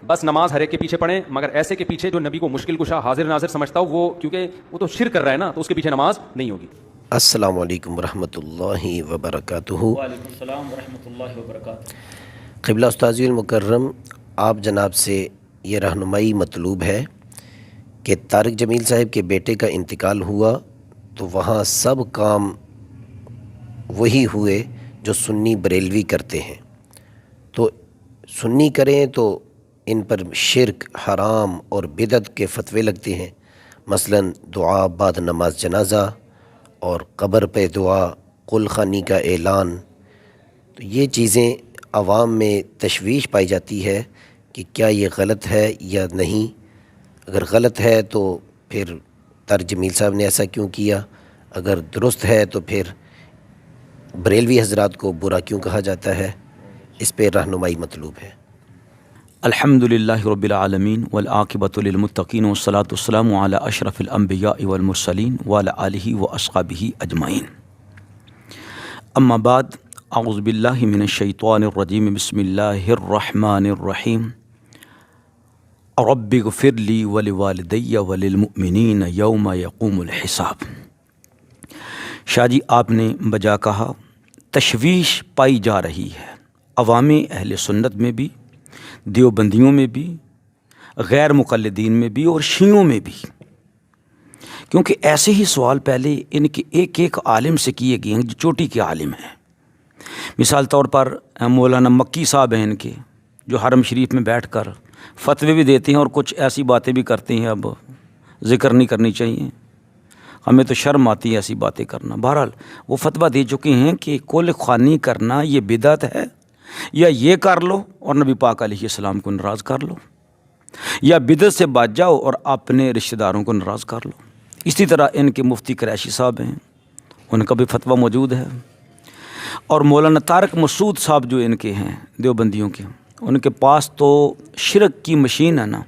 بس نماز ہر ایک کے پیچھے پڑھیں، مگر ایسے کے پیچھے جو نبی کو مشکل کشا حاضر ناظر سمجھتا ہو، وہ کیونکہ وہ تو شرک کر رہا ہے نا، تو اس کے پیچھے نماز نہیں ہوگی۔ السلام علیکم ورحمۃ اللہ وبرکاتہ۔ وعلیکم السلام ورحمۃ اللہ وبرکاتہ۔ قبلہ استاذی المکرم، آپ جناب سے یہ رہنمائی مطلوب ہے کہ طارق جمیل صاحب کے بیٹے کا انتقال ہوا تو وہاں سب کام وہی ہوئے جو سنی بریلوی کرتے ہیں، تو سنی کریں تو ان پر شرک، حرام اور بدعت کے فتوے لگتے ہیں، مثلا دعا بعد نماز جنازہ اور قبر پہ دعا، قل خوانی کا اعلان۔ تو یہ چیزیں عوام میں تشویش پائی جاتی ہے کہ کیا یہ غلط ہے یا نہیں۔ اگر غلط ہے تو پھر طارق جمیل صاحب نے ایسا کیوں کیا، اگر درست ہے تو پھر بریلوی حضرات کو برا کیوں کہا جاتا ہے، اس پہ رہنمائی مطلوب ہے۔ الحمد للہ رب العالمین والعاقبۃ للمتقین والصلاۃ والسلام علی اشرف الانبیاء والمرسلین وعلی آلہ واصحابہ اجمعین، اما بعد، اعوذ باللہ من الشیطان الرجیم، بسم اللہ الرحمن الرحیم، رب اغفر لی ولوالدی وللمؤمنین یوم یقوم الحساب۔ شاہ جی، آپ نے بجا کہا، تشویش پائی جا رہی ہے عوام اہل سنت میں بھی، دیوبندیوں میں بھی، غیر مقلدین میں بھی اور شیعوں میں بھی، کیونکہ ایسے ہی سوال پہلے ان کے ایک ایک عالم سے کیے گئے ہیں جو چوٹی کے عالم ہیں۔ مثال طور پر مولانا مکی صاحب ہیں ان کے، جو حرم شریف میں بیٹھ کر فتوے بھی دیتے ہیں اور کچھ ایسی باتیں بھی کرتے ہیں، اب ذکر نہیں کرنی چاہیے، ہمیں تو شرم آتی ہے ایسی باتیں کرنا۔ بہرحال وہ فتویٰ دے چکے ہیں کہ کل خوانی کرنا یہ بدعت ہے، یا یہ کر لو اور نبی پاک علیہ السلام کو ناراض کر لو، یا بدعت سے بچ جاؤ اور اپنے رشتہ داروں کو ناراض کر لو۔ اسی طرح ان کے مفتی قریشی صاحب ہیں، ان کا بھی فتویٰ موجود ہے، اور مولانا طارق مسعود صاحب جو ان کے ہیں دیوبندیوں کے، ان کے پاس تو شرک کی مشین ہے نا،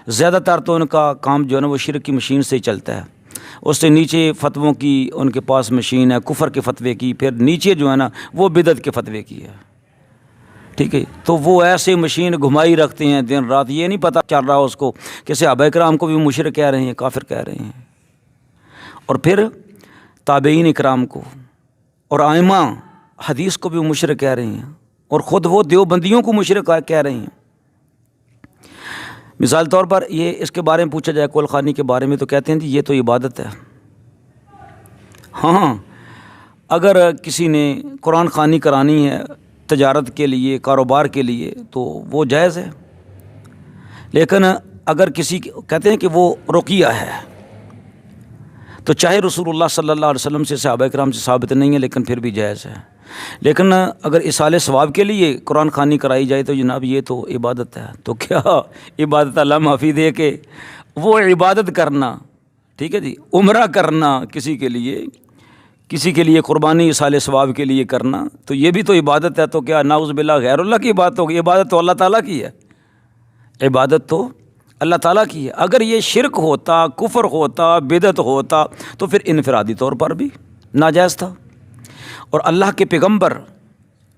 زیادہ تر تو ان کا کام جو ہے نا وہ شرک کی مشین سے ہی چلتا ہے۔ اس سے نیچے فتووں کی ان کے پاس مشین ہے، کفر کے فتوے کی، پھر نیچے جو ہے نا وہ بدعت کے فتوے کی ہے، ٹھیک ہے۔ تو وہ ایسے مشین گھمائی رکھتے ہیں دن رات، یہ نہیں پتہ چل رہا اس کو کہ صحابہ کرام کو بھی مشرک کہہ رہے ہیں، کافر کہہ رہے ہیں، اور پھر تابعین اکرام کو اور ائمہ حدیث کو بھی مشرک کہہ رہے ہیں، اور خود وہ دیوبندیوں کو مشرک کہہ رہے ہیں۔ مثال طور پر یہ اس کے بارے میں پوچھا جائے، کل خوانی کے بارے میں، تو کہتے ہیں جی یہ تو عبادت ہے۔ ہاں، اگر کسی نے قرآن خوانی کرانی ہے تجارت کے لیے، کاروبار کے لیے، تو وہ جائز ہے، لیکن اگر کسی کہتے ہیں کہ وہ رقیہ ہے، تو چاہے رسول اللہ صلی اللہ علیہ وسلم سے، صحابہ کرام سے ثابت نہیں ہے، لیکن پھر بھی جائز ہے۔ لیکن اگر اصال ثواب کے لیے قرآن خوانی کرائی جائے تو جناب یہ تو عبادت ہے۔ تو کیا عبادت اللہ معافی دے کہ وہ عبادت کرنا، ٹھیک ہے جی، عمرہ کرنا کسی کے لیے قربانی اصال ثواب کے لیے کرنا، تو یہ بھی تو عبادت ہے۔ تو کیا نعوذ باللہ غیر اللہ کی عبادت ہوگی؟ عبادت تو اللہ تعالیٰ کی ہے، عبادت تو اللہ تعالیٰ کی ہے۔ اگر یہ شرک ہوتا، کفر ہوتا، بدعت ہوتا، تو پھر انفرادی طور پر بھی ناجائز تھا۔ اور اللہ کے پیغمبر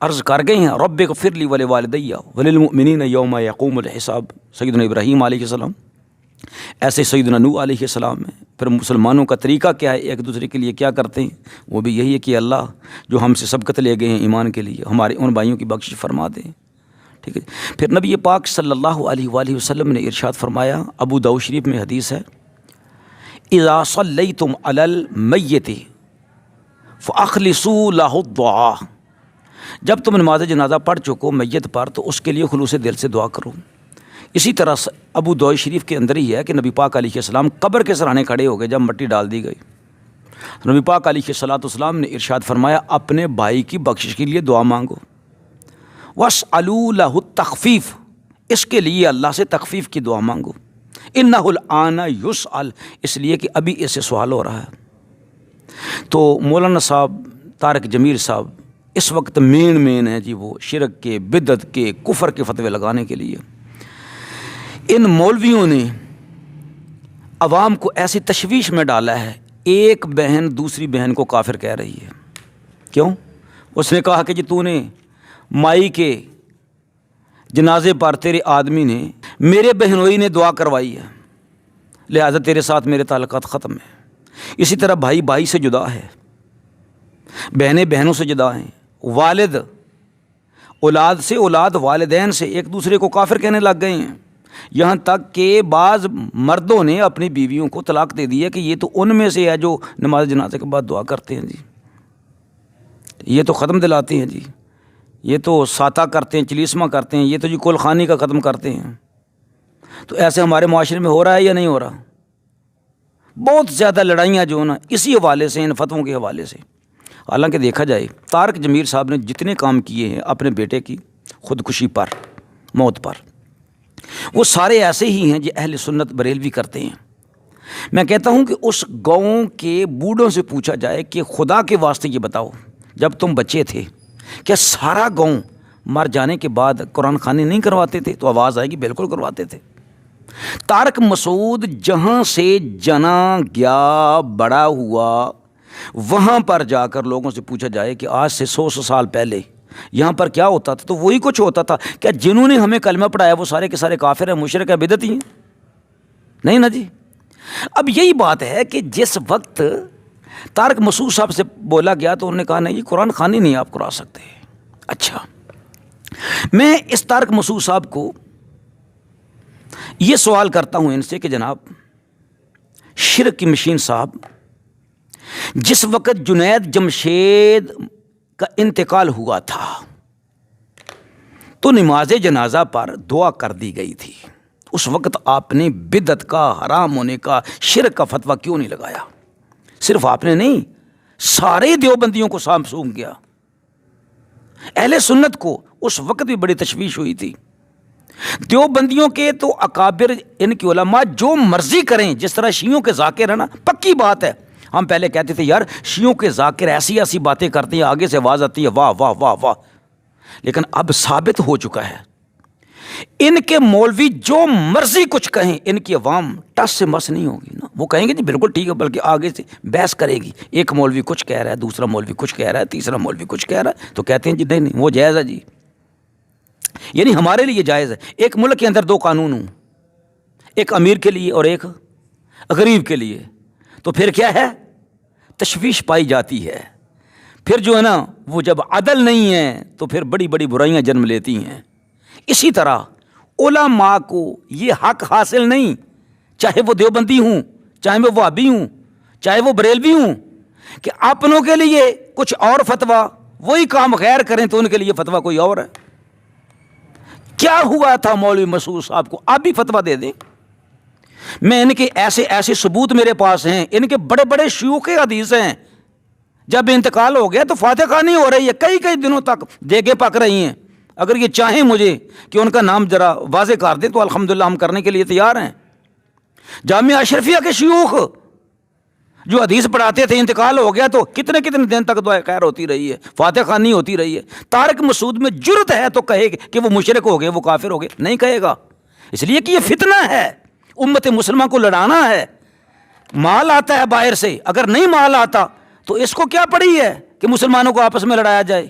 عرض کر گئے ہیں، رب اغفر لی ولوالدی وللمؤمنین یوم یقوم الحساب، سیدنا ابراہیم علیہ السلام، ایسے سیدنا نوح علیہ السلام ہیں۔ پھر مسلمانوں کا طریقہ کیا ہے، ایک دوسرے کے لیے کیا کرتے ہیں، وہ بھی یہی ہے کہ اللہ جو ہم سے سبقت لے گئے ہیں ایمان کے لیے، ہمارے ان بھائیوں کی بخشش فرما دیں، ٹھیک ہے۔ پھر نبی پاک صلی اللہ علیہ وآلہ وسلم نے ارشاد فرمایا، ابو داؤد شریف میں حدیث ہے، اذا صلیتم علی المیت فاخلصوا لہ الدعاء، جب تم نماز جنازہ پڑھ چکو میت پر تو اس کے لیے خلوص دل سے دعا کرو۔ اسی طرح ابو داؤد شریف کے اندر ہی ہے کہ نبی پاک علیہ السلام قبر کے سرانے کھڑے ہو گئے جب مٹی ڈال دی گئی، نبی پاک علیہ السلام نے ارشاد فرمایا، اپنے بھائی کی بخشش کے لیے دعا مانگو، واسألوا لہ التخفیف، اس کے لیے اللہ سے تخفیف کی دعا مانگو، انہ الآن یسأل، اس لیے کہ ابھی اس سے سوال ہو رہا ہے۔ تو مولانا صاحب طارق جمیل صاحب اس وقت مین ہے جی، وہ شرک کے، بدعت کے، کفر کے فتوے لگانے کے لیے۔ ان مولویوں نے عوام کو ایسی تشویش میں ڈالا ہے، ایک بہن دوسری بہن کو کافر کہہ رہی ہے۔ کیوں؟ اس نے کہا کہ جی تو نے مائی کے جنازے پر تیرے آدمی نے میرے بہنوئی نے دعا کروائی ہے، لہذا تیرے ساتھ میرے تعلقات ختم ہیں۔ اسی طرح بھائی بھائی سے جدا ہے، بہنیں بہنوں سے جدا ہیں، والد اولاد سے، اولاد والدین سے ایک دوسرے کو کافر کہنے لگ گئے ہیں، یہاں تک کہ بعض مردوں نے اپنی بیویوں کو طلاق دے دی ہے کہ یہ تو ان میں سے ہے جو نماز جنازے کے بعد دعا کرتے ہیں، جی یہ تو ختم دلاتے ہیں، جی یہ تو ساتہ کرتے ہیں، چلیسمہ کرتے ہیں، یہ تو جی کل خانی کا ختم کرتے ہیں۔ تو ایسے ہمارے معاشرے میں ہو رہا ہے یا نہیں ہو رہا؟ بہت زیادہ لڑائیاں جو ہیں نا اسی حوالے سے، ان فتووں کے حوالے سے۔ حالانکہ دیکھا جائے طارق جمیل صاحب نے جتنے کام کیے ہیں اپنے بیٹے کی خودکشی پر، موت پر، وہ سارے ایسے ہی ہیں جو اہل سنت بریلوی کرتے ہیں۔ میں کہتا ہوں کہ اس گاؤں کے بوڑھوں سے پوچھا جائے کہ خدا کے واسطے یہ بتاؤ، جب تم بچے تھے کیا سارا گاؤں مر جانے کے بعد قرآن خوانی نہیں کرواتے تھے؟ تو آواز آئے گی بالکل کرواتے تھے۔ طارق مسعود جہاں سے جنا گیا، بڑا ہوا، وہاں پر جا کر لوگوں سے پوچھا جائے کہ آج سے 100 سال پہلے یہاں پر کیا ہوتا تھا، تو وہی کچھ ہوتا تھا۔ کیا جنہوں نے ہمیں کلمہ پڑھایا وہ سارے کے سارے کافر ہیں، مشرک ہیں، بدعتی ہیں؟ نہیں نا جی۔ اب یہی بات ہے کہ جس وقت طارق مسعود صاحب سے بولا گیا تو انہوں نے کہا نہیں یہ قرآن خوانی نہیں آپ کرا سکتے۔ اچھا، میں اس طارق مسعود صاحب کو یہ سوال کرتا ہوں ان سے کہ جناب شرک کی مشین صاحب، جس وقت جنید جمشید کا انتقال ہوا تھا تو نماز جنازہ پر دعا کر دی گئی تھی، اس وقت آپ نے بدعت کا، حرام ہونے کا، شرک کا فتویٰ کیوں نہیں لگایا؟ صرف آپ نے نہیں، سارے دیوبندیوں کو سونپ گیا۔ اہل سنت کو اس وقت بھی بڑی تشویش ہوئی تھی۔ دیوبندیوں کے تو اکابر، ان کی علماء جو مرضی کریں، جس طرح شیعوں کے ذاکر ہیں نا، پکی بات ہے، ہم پہلے کہتے تھے یار شیعوں کے ذاکر ایسی ایسی باتیں کرتے ہیں، آگے سے آواز آتی ہے واہ واہ واہ واہ، لیکن اب ثابت ہو چکا ہے ان کے مولوی جو مرضی کچھ کہیں، ان کی عوام ٹس سے مس نہیں ہوگی نا، وہ کہیں گے جی بالکل ٹھیک ہے، بلکہ آگے سے بحث کرے گی، ایک مولوی کچھ کہہ رہا ہے، دوسرا مولوی کچھ کہہ رہا ہے، تیسرا مولوی کچھ کہہ رہا ہے، تو کہتے ہیں جی نہیں وہ جائز ہے جی، یعنی ہمارے لیے جائز ہے۔ ایک ملک کے اندر 2 قانون ہوں، ایک امیر کے لیے اور ایک غریب کے لیے، تو پھر کیا ہے؟ تشویش پائی جاتی ہے۔ پھر جو ہے نا وہ جب عدل نہیں ہے تو پھر بڑی بڑی برائیاں جنم لیتی ہیں۔ اسی طرح علماء کو یہ حق حاصل نہیں، چاہے وہ دیوبندی ہوں، چاہے وہ وہابی ہوں، چاہے وہ بریلوی ہوں، کہ اپنوں کے لیے کچھ اور فتویٰ، وہی کام غیر کریں تو ان کے لیے فتویٰ کوئی اور ہے۔ کیا ہوا تھا مولوی مسعود صاحب کو؟ آپ بھی فتویٰ دے دیں۔ میں ان کے ایسے ایسے ثبوت میرے پاس ہیں، ان کے بڑے بڑے شیوخ حدیث ہیں، جب انتقال ہو گیا تو فاتح خوانی ہو رہی ہے، کئی کئی دنوں تک دیگیں پک رہی ہیں۔ اگر یہ چاہیں مجھے کہ ان کا نام ذرا واضح کر دیں تو الحمدللہ ہم کرنے کے لیے تیار ہیں۔ جامعہ اشرفیہ کے شیوخ جو حدیث پڑھاتے تھے، انتقال ہو گیا تو کتنے کتنے دن تک دعائے خیر ہوتی رہی ہے، فاتح خوانی ہوتی رہی ہے۔ طارق مسعود میں جرت ہے تو کہے کہ وہ مشرک ہو گئے، وہ کافر ہو گئے؟ نہیں کہے گا، اس لیے کہ یہ فتنہ ہے، امت مسلمہ کو لڑانا ہے۔ مال آتا ہے باہر سے، اگر نہیں مال آتا تو اس کو کیا پڑی ہے کہ مسلمانوں کو آپس میں لڑایا جائے،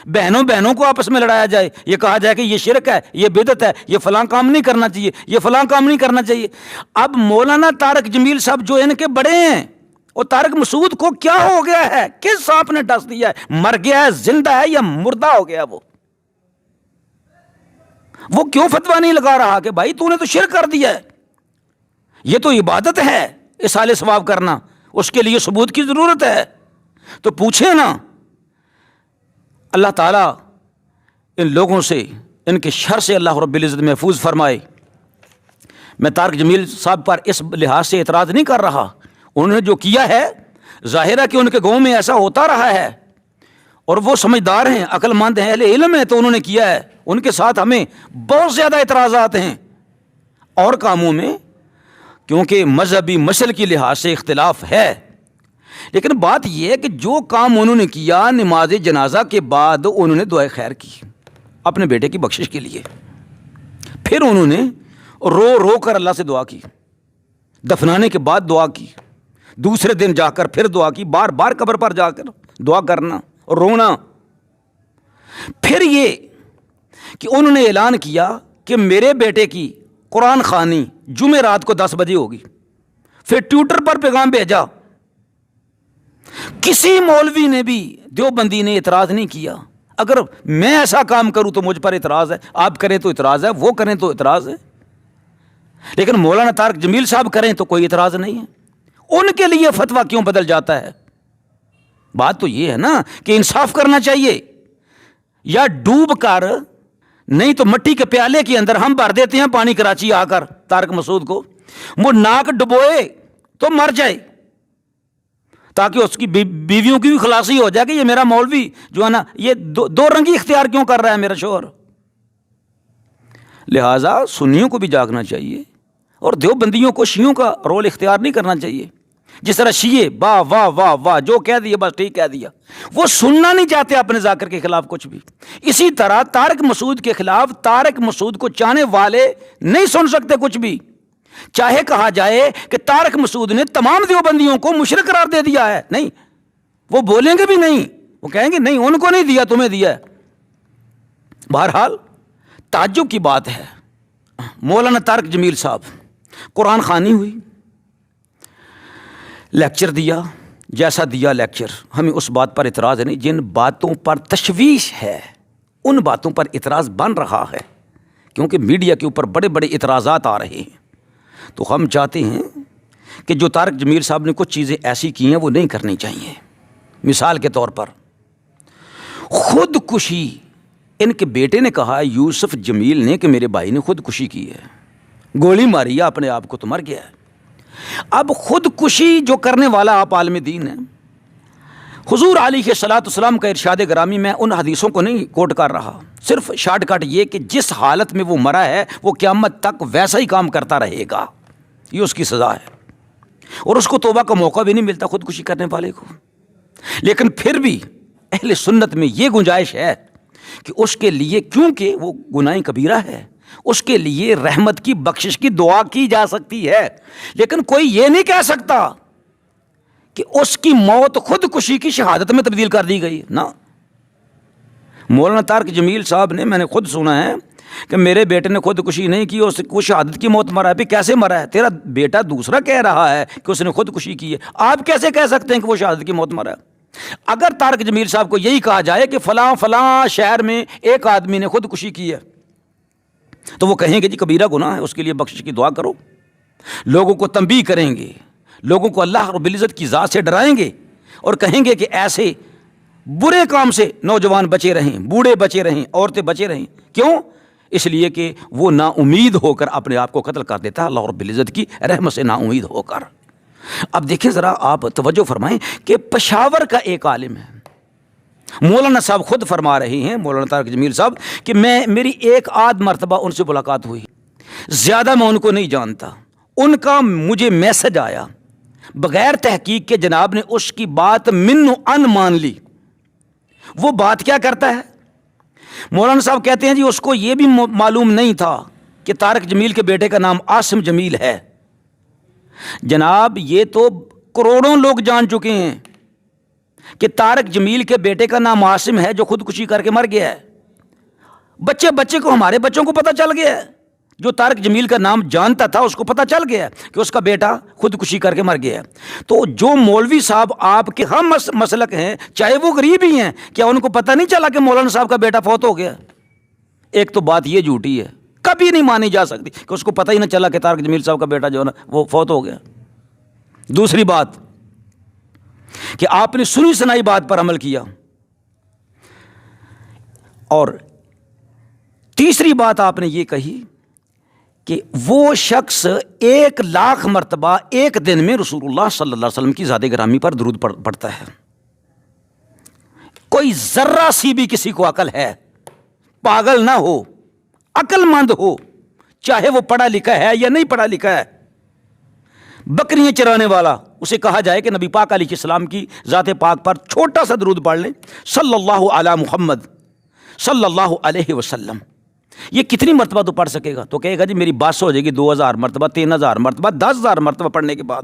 بہنوں بہنوں کو آپس میں لڑایا جائے، یہ کہا جائے کہ یہ شرک ہے، یہ بدعت ہے، یہ فلاں کام نہیں کرنا چاہیے، یہ فلاں کام نہیں کرنا چاہیے۔ اب مولانا طارق جمیل صاحب جو ان کے بڑے ہیں، اور طارق مسعود کو کیا ہو گیا ہے؟ کس سانپ نے ڈس دیا ہے؟ مر گیا ہے، زندہ ہے، یا مردہ ہو گیا؟ وہ کیوں فتویٰ نہیں لگا رہا کہ بھائی تو نے تو شرک کر دیا ہے، یہ تو عبادت ہے اصال ثواب کرنا، اس کے لیے ثبوت کی ضرورت ہے؟ تو پوچھیں نا، اللہ تعالیٰ ان لوگوں سے، ان کے شر سے اللہ رب العزت محفوظ فرمائے۔ میں طارق جمیل صاحب پر اس لحاظ سے اعتراض نہیں کر رہا، انہوں نے جو کیا ہے ظاہر ہے کہ ان کے گاؤں میں ایسا ہوتا رہا ہے، اور وہ سمجھدار ہیں، عقل مند ہیں، اہل علم ہیں، تو انہوں نے کیا ہے۔ ان کے ساتھ ہمیں بہت زیادہ اعتراضات ہیں اور کاموں میں، کیونکہ مذہبی مسل کی لحاظ سے اختلاف ہے، لیکن بات یہ ہے کہ جو کام انہوں نے کیا نماز جنازہ کے بعد، انہوں نے دعائے خیر کی اپنے بیٹے کی بخشش کے لیے، پھر انہوں نے رو رو کر اللہ سے دعا کی، دفنانے کے بعد دعا کی، دوسرے دن جا کر پھر دعا کی، بار بار قبر پر جا کر دعا کرنا اور رونا۔ پھر یہ کہ انہوں نے اعلان کیا کہ میرے بیٹے کی قرآن خوانی جمعہ رات کو 10 بجے ہوگی، پھر ٹویٹر پر پیغام بھیجا، کسی مولوی نے بھی دیوبندی نے اعتراض نہیں کیا۔ اگر میں ایسا کام کروں تو مجھ پر اعتراض ہے، آپ کریں تو اعتراض ہے، وہ کریں تو اعتراض ہے، لیکن مولانا طارق جمیل صاحب کریں تو کوئی اعتراض نہیں ہے۔ ان کے لیے فتویٰ کیوں بدل جاتا ہے؟ بات تو یہ ہے نا کہ انصاف کرنا چاہیے، یا ڈوب کر نہیں تو مٹی کے پیالے کے اندر ہم بھر دیتے ہیں پانی کراچی آ کر طارق مسعود کو، وہ ناک ڈبوئے تو مر جائے، تاکہ اس کی بیویوں کی بھی خلاصی ہو جائے کہ یہ میرا مولوی جو ہے نا یہ دو رنگی اختیار کیوں کر رہا ہے میرا شوہر۔ لہٰذا سنیوں کو بھی جاگنا چاہیے اور دیوبندیوں کو شیعوں کا رول اختیار نہیں کرنا چاہیے۔ جس طرح شیعے واہ واہ واہ واہ جو کہہ دیا بس ٹھیک کہہ دیا، وہ سننا نہیں چاہتے اپنے ذاکر کے خلاف کچھ بھی۔ اسی طرح طارق مسعود کے خلاف طارق مسعود کو چاہنے والے نہیں سن سکتے کچھ بھی، چاہے کہا جائے کہ طارق مسعود نے تمام دیوبندیوں کو مشرک قرار دے دیا ہے، نہیں، وہ بولیں گے بھی نہیں، وہ کہیں گے نہیں ان کو نہیں دیا تمہیں دیا ہے۔ بہرحال تعجب کی بات ہے، مولانا طارق جمیل صاحب قرآن خوانی ہوئی، لیکچر دیا، جیسا دیا لیکچر، ہمیں اس بات پر اعتراض نہیں، جن باتوں پر تشویش ہے ان باتوں پر اعتراض بن رہا ہے، کیونکہ میڈیا کے اوپر بڑے بڑے اعتراضات آ رہے ہیں۔ تو ہم چاہتے ہیں کہ جو طارق جمیل صاحب نے کچھ چیزیں ایسی کی ہیں وہ نہیں کرنی چاہیے۔ مثال کے طور پر خودکشی، ان کے بیٹے نے کہا یوسف جمیل نے کہ میرے بھائی نے خودکشی کی ہے، گولی ماری ہے اپنے آپ کو تو مر گیا ہے۔ اب خودکشی جو کرنے والا آپ عالم دین ہیں، حضور علیہ الصلوۃ والسلام کا ارشاد گرامی، میں ان حدیثوں کو نہیں کوٹ کر رہا، صرف شارٹ کٹ یہ کہ جس حالت میں وہ مرا ہے وہ قیامت تک ویسا ہی کام کرتا رہے گا، یہ اس کی سزا ہے، اور اس کو توبہ کا موقع بھی نہیں ملتا خودکشی کرنے والے کو۔ لیکن پھر بھی اہل سنت میں یہ گنجائش ہے کہ اس کے لیے، کیونکہ وہ گناہ کبیرہ ہے، اس کے لیے رحمت کی بخشش کی دعا کی جا سکتی ہے، لیکن کوئی یہ نہیں کہہ سکتا کہ اس کی موت خودکشی کی شہادت میں تبدیل کر دی گئی نا۔ مولانا طارق جمیل صاحب نے، میں نے خود سنا ہے کہ میرے بیٹے نے خودکشی نہیں کی، اس کو شہادت کی موت مرا ہے۔ پھر کیسے مرا ہے؟ تیرا بیٹا دوسرا کہہ رہا ہے کہ اس نے خودکشی کی ہے، آپ کیسے کہہ سکتے ہیں کہ وہ شہادت کی موت مرا ہے؟ اگر طارق جمیل صاحب کو یہی کہا جائے کہ فلاں فلاں شہر میں ایک آدمی نے خودکشی کی ہے، تو وہ کہیں گے جی کبیرہ گناہ ہے، اس کے لیے بخشش کی دعا کرو، لوگوں کو تنبیہ کریں گے، لوگوں کو اللہ رب العزت کی ذات سے ڈرائیں گے، اور کہیں گے کہ ایسے برے کام سے نوجوان بچے رہیں، بوڑھے بچے رہیں، عورتیں بچے رہیں۔ کیوں؟ اس لیے کہ وہ نا امید ہو کر اپنے آپ کو قتل کر دیتا ہے اللہ رب العزت کی رحمت سے نا امید ہو کر۔ اب دیکھیں ذرا، آپ توجہ فرمائیں کہ پشاور کا ایک عالم ہے، مولانا صاحب خود فرما رہے ہیں، مولانا طارق جمیل صاحب، کہ میری ایک آدھ مرتبہ ان سے ملاقات ہوئی، زیادہ میں ان کو نہیں جانتا، ان کا مجھے میسج آیا بغیر تحقیق کے، جناب نے اس کی بات من ان مان لی۔ وہ بات کیا کرتا ہے؟ مولانا صاحب کہتے ہیں جی اس کو یہ بھی معلوم نہیں تھا کہ طارق جمیل کے بیٹے کا نام عاصم جمیل ہے۔ جناب یہ تو کروڑوں لوگ جان چکے ہیں کہ طارق جمیل کے بیٹے کا نام عاصم ہے جو خودکشی کر کے مر گیا ہے۔ بچے کو، ہمارے بچوں کو پتہ چل گیا ہے، جو طارق جمیل کا نام جانتا تھا اس کو پتہ چل گیا کہ اس کا بیٹا خودکشی کر کے مر گیا ہے۔ تو جو مولوی صاحب آپ کے ہم مسلک ہیں، چاہے وہ غریب ہی ہیں، کیا ان کو پتہ نہیں چلا کہ مولانا صاحب کا بیٹا فوت ہو گیا؟ ایک تو بات یہ جھوٹی ہے، کبھی نہیں مانی جا سکتی کہ اس کو پتہ ہی نہ چلا کہ طارق جمیل صاحب کا بیٹا جو ہے نا وہ فوت ہو گیا۔ دوسری بات کہ آپ نے سنی سنائی بات پر عمل کیا، اور تیسری بات آپ نے یہ کہی کہ وہ شخص 1,00,000 مرتبہ ایک دن میں رسول اللہ صلی اللہ علیہ وسلم کی ذات گرامی پر درود پڑھتا ہے۔ کوئی ذرہ سی بھی کسی کو عقل ہے، پاگل نہ ہو، عقل مند ہو، چاہے وہ پڑھا لکھا ہے یا نہیں پڑھا لکھا ہے، بکریاں چرانے والا، اسے کہا جائے کہ نبی پاک علیہ السلام کی ذات پاک پر چھوٹا سا درود پڑھ لیں، صلی اللہ علی محمد صلی اللہ علیہ وسلم، یہ کتنی مرتبہ تو پڑھ سکے گا؟ تو کہے گا جی میری بات ہو جائے گی 2,000 مرتبہ، 3,000 مرتبہ، 10,000 مرتبہ پڑھنے کے بعد۔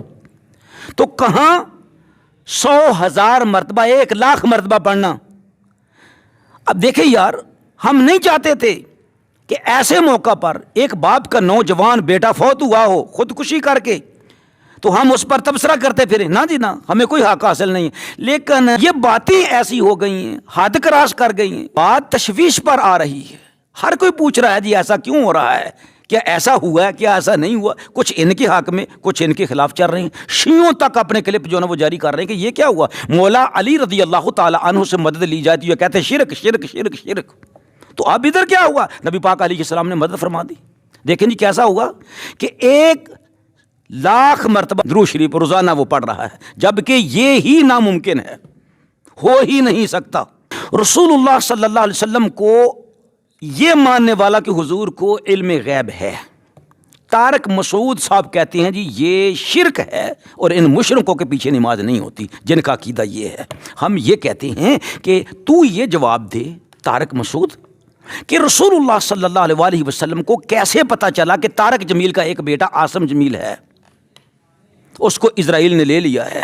تو کہاں 100,000 مرتبہ، 1,00,000 مرتبہ پڑھنا؟ اب دیکھیں یار، ہم نہیں چاہتے تھے کہ ایسے موقع پر ایک باپ کا نوجوان بیٹا فوت ہوا ہو خودکشی کر کے، تو ہم اس پر تبصرہ کرتے پھریں، نہ جی نہ، ہمیں کوئی حق حاصل نہیں ہے۔ لیکن یہ باتیں ایسی ہو گئی ہیں، حد کراس کر گئی ہیں، بات تشویش پر آ رہی ہے، ہر کوئی پوچھ رہا ہے جی ایسا کیوں ہو رہا ہے، کیا ایسا ہوا ہے، کیا ایسا نہیں ہوا، کچھ ان کے حق میں کچھ ان کے خلاف چل رہے ہیں، شیعوں تک اپنے کلپ جو ہے نا وہ جاری کر رہے ہیں کہ یہ کیا ہوا، مولا علی رضی اللہ تعالی عنہ سے مدد لی جاتی ہے، کہتے ہیں شرک شرک شرک شرک، تو اب ادھر کیا ہوا، نبی پاک علیہ السلام نے مدد فرما دی۔ دیکھیں جی کیسا ہوا کہ 1,00,000 مرتبہ درود شریف روزانہ وہ پڑھ رہا ہے، جبکہ یہ ہی ناممکن ہے، ہو ہی نہیں سکتا۔ رسول اللہ صلی اللہ علیہ وسلم کو یہ ماننے والا کہ حضور کو علم غیب ہے، طارق مسعود صاحب کہتے ہیں جی یہ شرک ہے، اور ان مشرکوں کے پیچھے نماز نہیں ہوتی جن کا عقیدہ یہ ہے۔ ہم یہ کہتے ہیں کہ تو یہ جواب دے طارق مسعود کہ رسول اللہ صلی اللہ علیہ وسلم کو کیسے پتہ چلا کہ طارق جمیل کا ایک بیٹا عاصم جمیل ہے، اس کو اسرائیل نے لے لیا ہے،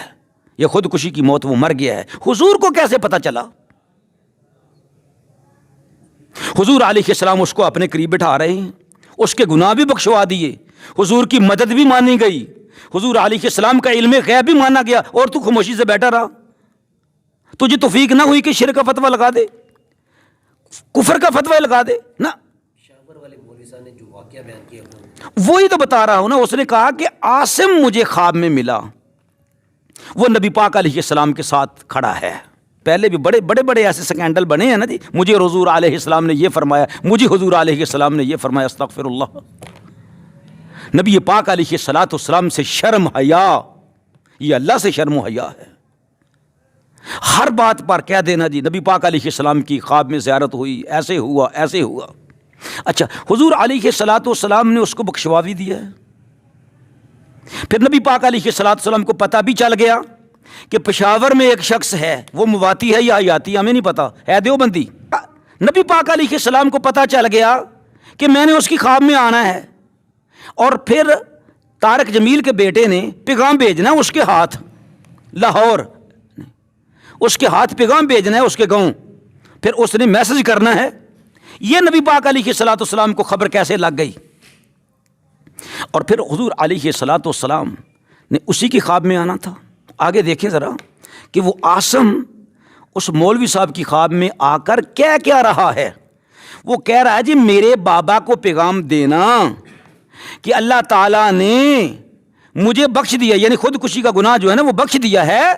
یہ خودکشی کی موت وہ مر گیا ہے، حضور کو کیسے پتہ چلا؟ حضور علیہ السلام اس کو اپنے قریب بٹھا رہے ہیں، اس کے گناہ بھی بخشوا دیے، حضور کی مدد بھی مانی گئی، حضور علیہ السلام کا علم غیب بھی مانا گیا، اور تو خاموشی سے بیٹھا رہا، تجھے توفیق نہ ہوئی کہ شرک کا فتویٰ لگا دے، کفر کا فتویٰ لگا دے نا۔ وہی تو بتا رہا ہوں نا، اس نے کہا کہ عاصم مجھے خواب میں ملا، وہ نبی پاک علیہ السلام کے ساتھ کھڑا ہے۔ پہلے بھی بڑے ایسے سکینڈل بنے ہیں نا جی، مجھے حضور علیہ السلام نے یہ فرمایا، مجھے حضور علیہ السلام نے یہ فرمایا، استغفر اللہ۔ نبی پاک علیہ السلام سے شرم حیا، یہ اللہ سے شرم و حیا ہے۔ ہر بات پر کہہ دینا جی نبی پاک علیہ السلام کی خواب میں زیارت ہوئی، ایسے ہوا ایسے ہوا۔ اچھا، حضور علیہ السلام نے اس کو بخشوا بھی دیا ہے۔ پھر نبی پاک علیہ السلام کو پتہ بھی چل گیا کہ پشاور میں ایک شخص ہے، وہ مواتی ہے یا حیاتی ہمیں نہیں پتا، ہے دیوبندی۔ نبی پاک علیہ السلام کو پتہ چل گیا کہ میں نے اس کی خواب میں آنا ہے، اور پھر طارق جمیل کے بیٹے نے پیغام بھیجنا ہے اس کے ہاتھ، لاہور اس کے ہاتھ پیغام بھیجنا ہے اس کے گاؤں، پھر اس نے میسج کرنا ہے۔ یہ نبی پاک علیہ السلام کو خبر کیسے لگ گئی؟ اور پھر حضور علیہ السلام نے اسی کی خواب میں آنا تھا۔ آگے دیکھیں ذرا کہ وہ عاصم اس مولوی صاحب کی خواب میں آ کر کیا رہا ہے۔ وہ کہہ رہا ہے جی میرے بابا کو پیغام دینا کہ اللہ تعالیٰ نے مجھے بخش دیا، یعنی خودکشی کا گناہ جو ہے نا وہ بخش دیا ہے،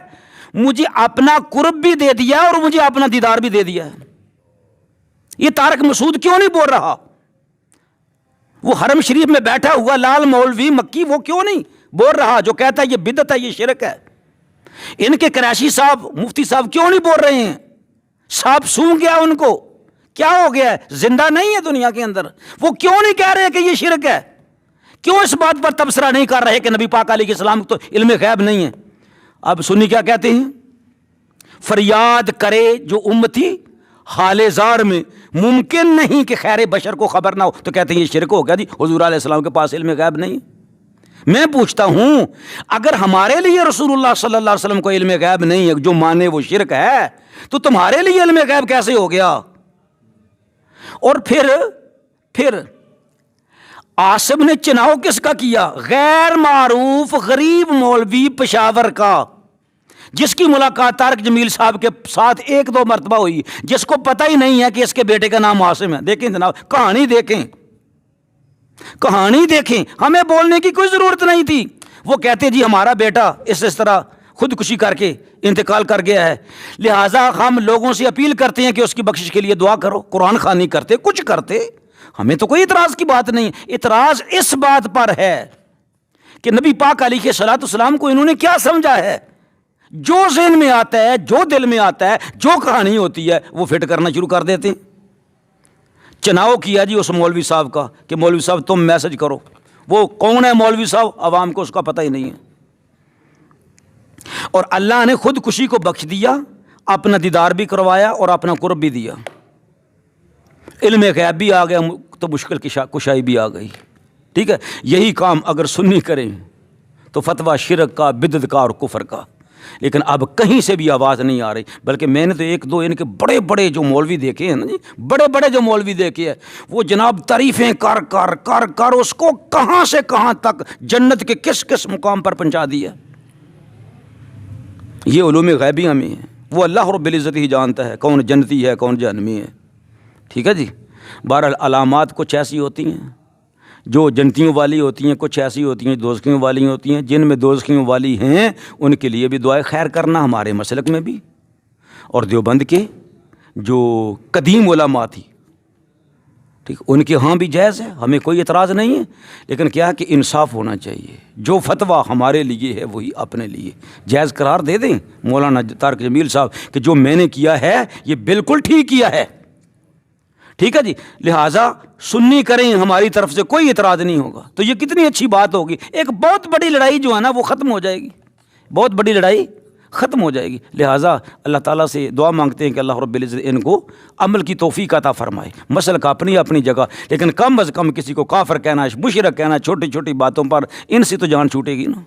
مجھے اپنا قرب بھی دے دیا اور مجھے اپنا دیدار بھی دے دیا ہے۔ یہ طارق مسعود کیوں نہیں بول رہا؟ وہ حرم شریف میں بیٹھا ہوا لال مولوی مکی، وہ کیوں نہیں بول رہا جو کہتا ہے یہ بدعت ہے، یہ شرک ہے؟ ان کے قریشی صاحب مفتی صاحب کیوں نہیں بول رہے ہیں؟ صاحب سونگ گیا، ان کو کیا ہو گیا ہے، زندہ نہیں ہے دنیا کے اندر، وہ کیوں نہیں کہہ رہے کہ یہ شرک ہے؟ کیوں اس بات پر تبصرہ نہیں کر رہے کہ نبی پاک علیہ السلام تو علم غیب نہیں ہے؟ اب سنی کیا کہتے ہیں، فریاد کرے جو امتی حال زار میں، ممکن نہیں کہ خیر بشر کو خبر نہ ہو، تو کہتے ہیں یہ شرک ہو گیا جی، حضور علیہ السلام کے پاس علم غیب نہیں۔ میں پوچھتا ہوں اگر ہمارے لیے رسول اللہ صلی اللہ علیہ وسلم کو علم غیب نہیں ہے، جو مانے وہ شرک ہے، تو تمہارے لیے علم غیب کیسے ہو گیا؟ اور پھر عاصم نے چناؤ کس کا کیا؟ غیر معروف غریب مولوی پشاور کا، جس کی ملاقات طارق جمیل صاحب کے ساتھ 1-2 مرتبہ ہوئی، جس کو پتہ ہی نہیں ہے کہ اس کے بیٹے کا نام عاصم ہے۔ دیکھیں جناب، کہانی دیکھیں، ہمیں بولنے کی کوئی ضرورت نہیں تھی۔ وہ کہتے جی ہمارا بیٹا اس طرح خودکشی کر کے انتقال کر گیا ہے، لہٰذا ہم لوگوں سے اپیل کرتے ہیں کہ اس کی بخشش کے لیے دعا کرو، قرآن خوانی کرتے، کچھ کرتے، ہمیں تو کوئی اعتراض کی بات نہیں۔ اعتراض اس بات پر ہے کہ نبی پاک علیہ السلام کو انہوں نے کیا سمجھا ہے؟ جو ذہن میں آتا ہے، جو دل میں آتا ہے، جو کہانی ہوتی ہے وہ فٹ کرنا شروع کر دیتے ہیں۔ چناؤ کیا جی اس مولوی صاحب کا کہ مولوی صاحب تم میسج کرو۔ وہ کون ہے مولوی صاحب؟ عوام کو اس کا پتہ ہی نہیں ہے۔ اور اللہ نے خودکشی کو بخش دیا، اپنا دیدار بھی کروایا اور اپنا قرب بھی دیا، علم غیب بھی آ گیا، تو مشکل کشائی بھی آ گئی۔ ٹھیک ہے، یہی کام اگر سنی کریں تو فتویٰ شرک کا، بدعت کا اور کفر کا۔ لیکن اب کہیں سے بھی آواز نہیں آ رہی. بلکہ میں نے تو ایک دو ان کے بڑے بڑے جو مولوی دیکھے ہیں نا جی, بڑے بڑے جو مولوی دیکھے ہیں, وہ جناب تعریفیں کر کر کر کر اس کو کہاں سے کہاں تک جنت کے کس کس مقام پر پہنچا دیا. یہ علوم غیبیہ میں ہے, وہ اللہ رب العزت ہی جانتا ہے کون جنتی ہے کون جہنمی ہے. ٹھیک ہے جی. بہرحال علامات کچھ ایسی ہوتی ہیں جو جنتیوں والی ہوتی ہیں, کچھ ایسی ہوتی ہیں دوزخیوں والی ہوتی ہیں. جن میں دوزخیوں والی ہیں ان کے لیے بھی دعائے خیر کرنا ہمارے مسلک میں بھی, اور دیوبند کے جو قدیم علماء تھی, ٹھیک, ان کے ہاں بھی جائز ہے, ہمیں کوئی اعتراض نہیں ہے. لیکن کیا کہ انصاف ہونا چاہیے, جو فتویٰ ہمارے لیے ہے وہی اپنے لیے جائز قرار دے دیں مولانا طارق جمیل صاحب کہ جو میں نے کیا ہے یہ بالکل ٹھیک کیا ہے. ٹھیک ہے جی. لہٰذا سنی کریں, ہماری طرف سے کوئی اعتراض نہیں ہوگا. تو یہ کتنی اچھی بات ہوگی. ایک بہت بڑی لڑائی جو ہے نا وہ ختم ہو جائے گی, بہت بڑی لڑائی ختم ہو جائے گی. لہٰذا اللہ تعالیٰ سے دعا مانگتے ہیں کہ اللہ رب العزت ان کو عمل کی توفیق عطا فرمائے. مسلک اپنی اپنی جگہ, لیکن کم از کم کسی کو کافر کہنا, مشرک کہنا چھوٹی چھوٹی باتوں پر, ان سے تو جان چھوٹے گی نا.